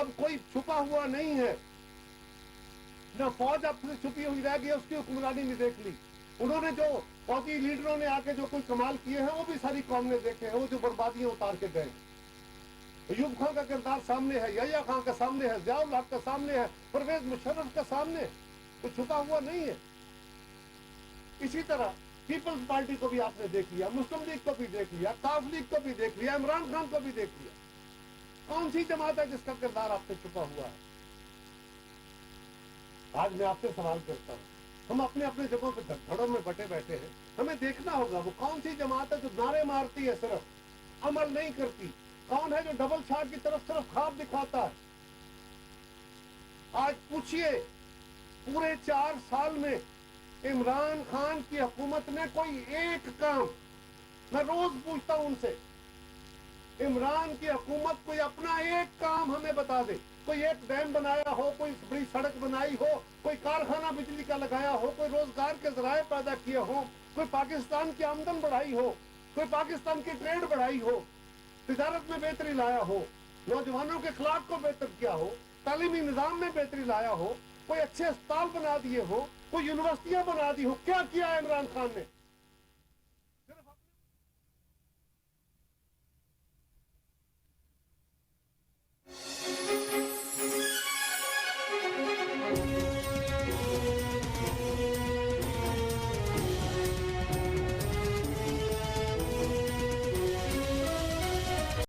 अब कोई छुपा हुआ नहीं है, न फौज अब से छुपी हुई रह गई, उसकी हुक्मरानी में देख ली। उन्होंने जो फौजी लीडरों ने आके जो कोई कमाल किए हैं वो भी सारी कौम ने देखे हैं, वो जो बर्बादियां उतार के गए। अयूब खान का किरदार सामने है, यहिया खान का सामने है, जियाउल हक का सामने है, परवेज मुशर्रफ का सामने, तो छुपा हुआ नहीं है। इसी तरह पीपल्स पार्टी को भी आपने देख लिया, मुस्लिम लीग को भी देख लिया, काफ लीग को भी देख लिया, इमरान खान को भी देख लिया। कौन सी जमात है जिसका किरदार आपसे छुपा हुआ है? आज मैं आपसे सवाल करता हूं, हम अपने अपने जगहों पे धड़ों में बटे बैठे हैं, हमें देखना होगा वो कौन सी जमात है जो नारे मारती है, सिर्फ अमल नहीं करती। कौन है जो डबल शॉट की तरफ सिर्फ ख्वाब दिखाता है? आज पूछिए, पूरे 4 साल में इमरान खान की हुकूमत ने कोई एक काम, मैं रोज पूछता हूं उनसे, इमरान की हुकूमत कोई अपना एक काम हमें बता दे। कोई एक डैम बनाया हो, कोई बड़ी सड़क बनाई हो, कोई कारखाना बिजली का लगाया हो, कोई रोजगार के जराए पैदा किए हो, कोई पाकिस्तान की आमदन बढ़ाई हो, कोई पाकिस्तान की ट्रेड बढ़ाई हो, तिजारत में बेहतरी लाया हो, नौजवानों के खिलाफ को बेहतर किया हो, तालीमी निजाम में बेहतरी लाया हो, कोई अच्छे अस्पताल बना दिए हो, कोई यूनिवर्सिटियां बना दी हो, क्या किया है इमरान खान ने?